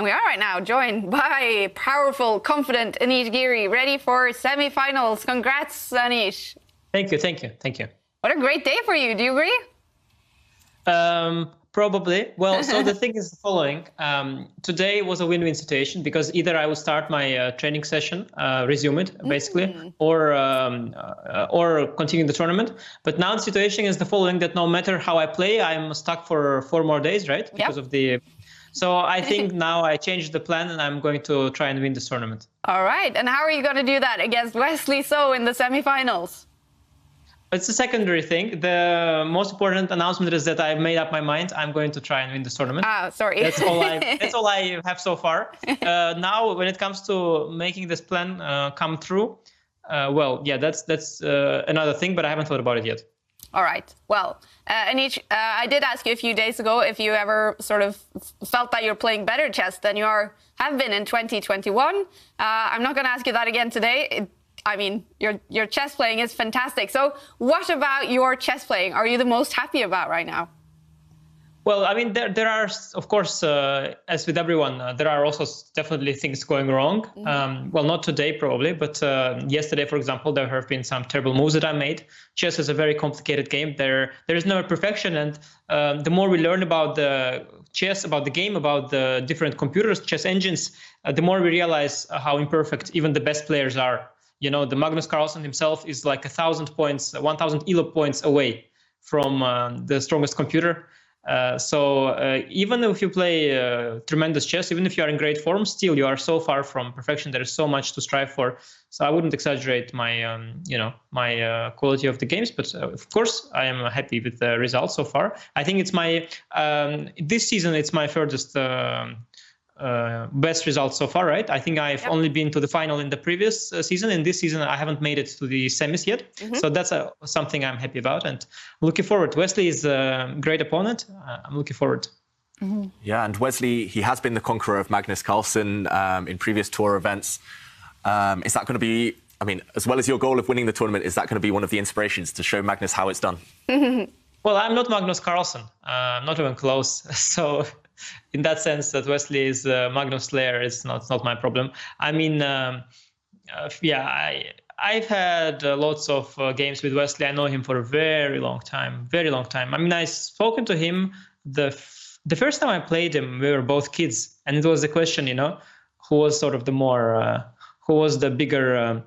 And we are right now joined by powerful, confident Anish Giri, ready for semi-finals. Congrats, Anish. Thank you. What a great day for you. Do you agree? Probably. Well, so the thing is the following. Today was a win-win situation because either I would start my training session, resume it basically, or continue the tournament. But now the situation is the following: that no matter how I play, I'm stuck for 4 more days, right? Because of the. So I think now I changed the plan and I'm going to try and win this tournament. All right. And how are you going to do that against Wesley So in the semifinals? It's a secondary thing. The most important announcement is that I've made up my mind. I'm going to try and win this tournament. Sorry. That's all I have so far. Now, when it comes to making this plan come true, that's another thing, but I haven't thought about it yet. All right. Well, Anish, I did ask you a few days ago if you ever sort of felt that you're playing better chess than you have been in 2021. I'm not going to ask you that again today. I mean, your chess playing is fantastic. So what about your chess playing are you the most happy about right now? Well, I mean, there are, of course, as with everyone, there are also definitely things going wrong. Well, not today, probably, but yesterday, for example, there have been some terrible moves that I made. Chess is a very complicated game. There is no perfection. And the more we learn about the chess, about the game, about the different computers, chess engines, the more we realize how imperfect even the best players are. You know, the Magnus Carlsen himself is like 1,000 points, 1,000 ELO points away from the strongest computer. So even if you play tremendous chess, even if you are in great form, still you are so far from perfection. There is so much to strive for. So I wouldn't exaggerate my, my quality of the games. But of course, I am happy with the results so far. I think it's my this season. It's my furthest. Best results so far, right? I think I've only been to the final in the previous season. In this season, I haven't made it to the semis yet. So that's something I'm happy about and looking forward. Wesley is a great opponent. I'm looking forward. Yeah, and Wesley, he has been the conqueror of Magnus Carlsen in previous tour events. Is that going to be, I mean, as well as your goal of winning the tournament, is that going to be one of the inspirations to show Magnus how it's done? Well, I'm not Magnus Carlsen. not even close. So in that sense, that Wesley is Magnus Slayer, it's not my problem. I mean, I've had lots of games with Wesley. I know him for a very long time. I mean, I've spoken to him the first time I played him. We were both kids, and it was the question, who was sort of the more, who was the bigger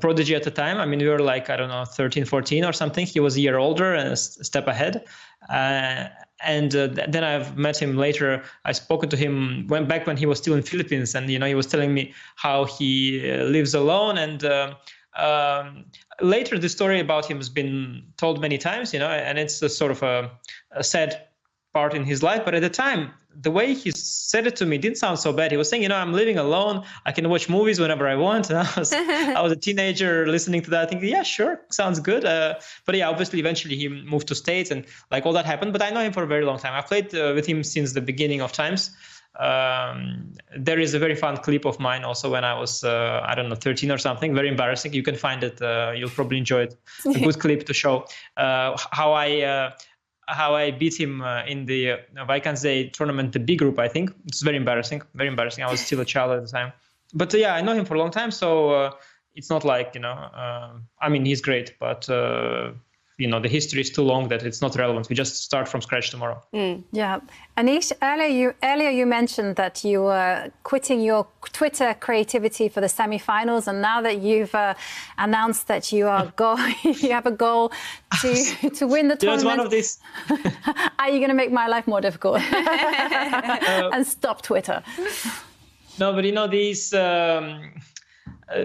prodigy at the time. I mean, we were like, I don't know, 13, 14 or something. He was a year older and a step ahead. And then I've met him later. I've spoken to him back when he was still in Philippines, and he was telling me how he lives alone. And later, the story about him has been told many times, and it's a sort of a sad part in his life. But at the time, the way he said it to me didn't sound so bad. He was saying, I'm living alone. I can watch movies whenever I want. And I was a teenager listening to that, thinking, yeah, sure, sounds good. But yeah, obviously, eventually he moved to States and like all that happened. But I know him for a very long time. I played with him since the beginning of times. There is a very fun clip of mine also when I was, 13 or something. Very embarrassing. You can find it. You'll probably enjoy it. A good clip to show how I beat him in the Vachier-Lagrave tournament, the B group, I think. It's very embarrassing. I was still a child at the time. But yeah, I know him for a long time, so it's not like, I mean, he's great, but, the history is too long that it's not relevant. We just start from scratch tomorrow. Yeah. Anish, earlier you mentioned that you were quitting your Twitter creativity for the semi-finals, and now that you've announced that you are you have a goal to win the tournament. It's one of these. Are you going to make my life more difficult and stop Twitter? No, but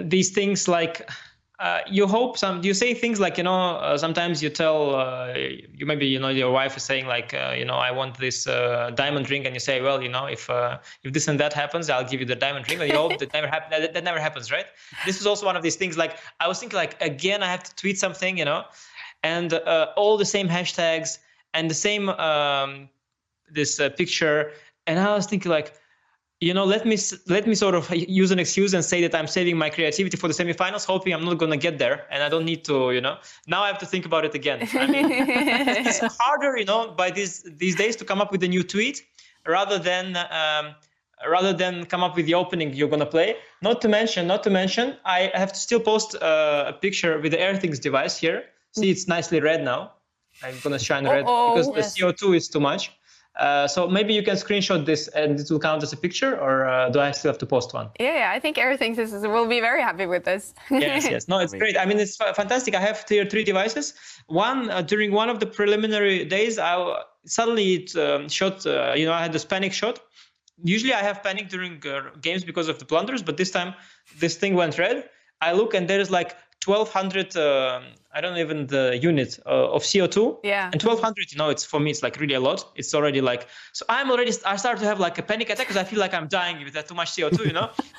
these things like. You hope you say things like, sometimes you tell, your wife is saying like, I want this diamond ring. And you say, well, if this and that happens, I'll give you the diamond ring. And you hope that never happens, right? This was also one of these things. Like, I was thinking like, again, I have to tweet something, and all the same hashtags and the same, this picture. And I was thinking like, let me sort of use an excuse and say that I'm saving my creativity for the semifinals, hoping I'm not going to get there, and I don't need to, Now I have to think about it again. I mean, it's harder, by these days to come up with a new tweet rather than rather than come up with the opening you're gonna play. Not to mention, I have to still post a picture with the AirThings device here. See, it's nicely red now. I'm gonna shine red because the CO2 is too much. So maybe you can screenshot this and it will count as a picture, or do I still have to post one? Yeah, I think everything will be very happy with this. Yes. No, it's great. I mean, it's fantastic. I have here 3 devices. One, during one of the preliminary days, suddenly it shot, I had this panic shot. Usually I have panic during games because of the blunders, but this time this thing went red. I look and there is like 1,200, I don't know even the unit of CO2. Yeah. And 1,200, it's for me, it's like really a lot. It's already like, so I start to have like a panic attack because I feel like I'm dying with that too much CO2,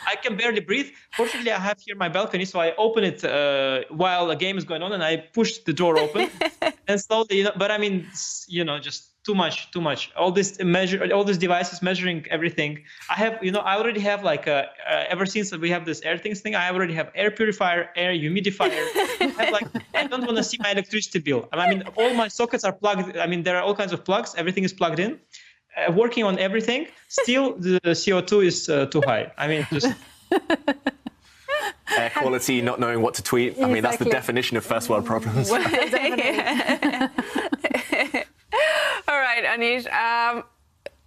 I can barely breathe. Fortunately, I have here my balcony, so I open it while a game is going on and I push the door open and slowly, but I mean, just too much. All these devices measuring everything. I already have like ever since we have this AirThings thing, I already have air purifier, air humidifier. I don't want to see my electricity bill. I mean, all my sockets are plugged. I mean, there are all kinds of plugs. Everything is plugged in. Working on everything. Still, the CO2 is too high. I mean, just. Air quality, not knowing what to tweet. Exactly. I mean, that's the definition of first world problems. All right, Anish.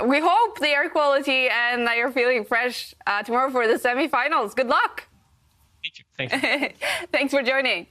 We hope the air quality and that you're feeling fresh tomorrow for the semi-finals. Good luck. Thank you. Thanks for joining.